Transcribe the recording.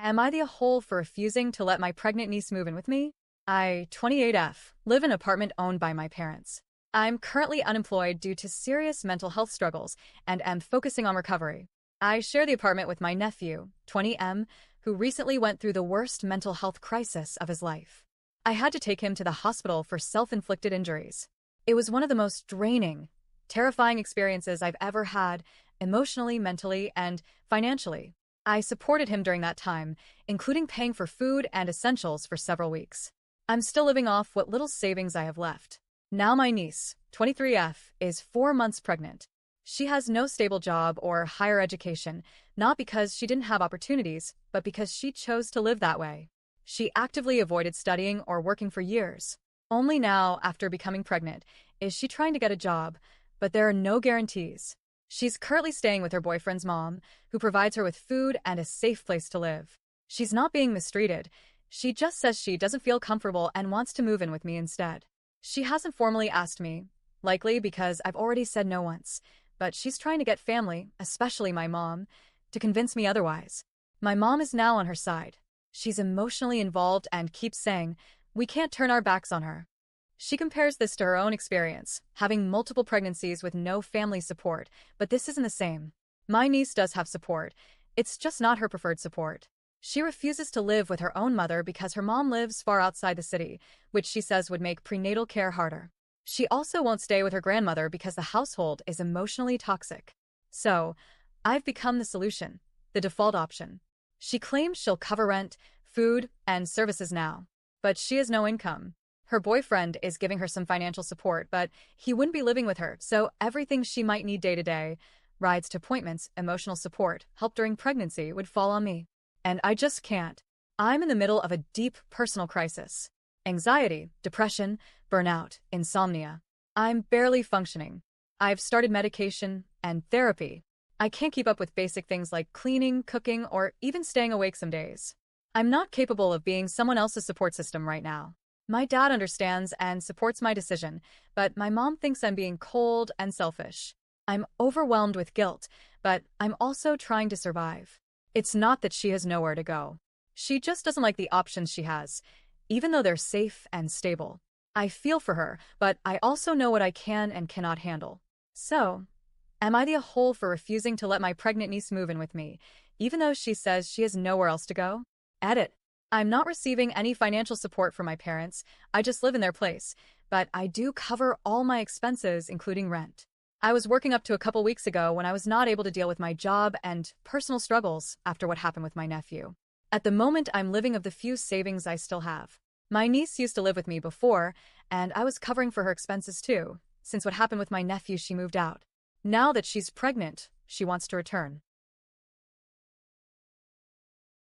Am I the hole for refusing to let my pregnant niece move in with me? I, 28F, live in an apartment owned by my parents. I'm currently unemployed due to serious mental health struggles and am focusing on recovery. I share the apartment with my nephew, 20M, who recently went through the worst mental health crisis of his life. I had to take him to the hospital for self-inflicted injuries. It was one of the most draining, terrifying experiences I've ever had, emotionally, mentally, and financially. I supported him during that time, including paying for food and essentials for several weeks. I'm still living off what little savings I have left. Now my niece, 23F, is 4 months pregnant. She has no stable job or higher education, not because she didn't have opportunities, but because she chose to live that way. She actively avoided studying or working for years. Only now, after becoming pregnant, is she trying to get a job, but there are no guarantees. She's currently staying with her boyfriend's mom, who provides her with food and a safe place to live. She's not being mistreated. She just says she doesn't feel comfortable and wants to move in with me instead. She hasn't formally asked me, likely because I've already said no once, but she's trying to get family, especially my mom, to convince me otherwise. My mom is now on her side. She's emotionally involved and keeps saying, we can't turn our backs on her. She compares this to her own experience, having multiple pregnancies with no family support, but this isn't the same. My niece does have support. It's just not her preferred support. She refuses to live with her own mother because her mom lives far outside the city, which she says would make prenatal care harder. She also won't stay with her grandmother because the household is emotionally toxic. So, I've become the solution, the default option. She claims she'll cover rent, food, and services now, but she has no income. Her boyfriend is giving her some financial support, but he wouldn't be living with her, so everything she might need day to day, rides to appointments, emotional support, help during pregnancy, would fall on me. And I just can't. I'm in the middle of a deep personal crisis. Anxiety, depression, burnout, insomnia. I'm barely functioning. I've started medication and therapy. I can't keep up with basic things like cleaning, cooking, or even staying awake some days. I'm not capable of being someone else's support system right now. My dad understands and supports my decision, but my mom thinks I'm being cold and selfish. I'm overwhelmed with guilt, but I'm also trying to survive. It's not that she has nowhere to go. She just doesn't like the options she has, even though they're safe and stable. I feel for her, but I also know what I can and cannot handle. So, am I the hole for refusing to let my pregnant niece move in with me, even though she says she has nowhere else to go? Edit. I'm not receiving any financial support from my parents. I just live in their place, but I do cover all my expenses, including rent. I was working up to a couple weeks ago when I was not able to deal with my job and personal struggles after what happened with my nephew. At the moment, I'm living off the few savings I still have. My niece used to live with me before, and I was covering for her expenses too. Since what happened with my nephew, she moved out. Now that she's pregnant, she wants to return.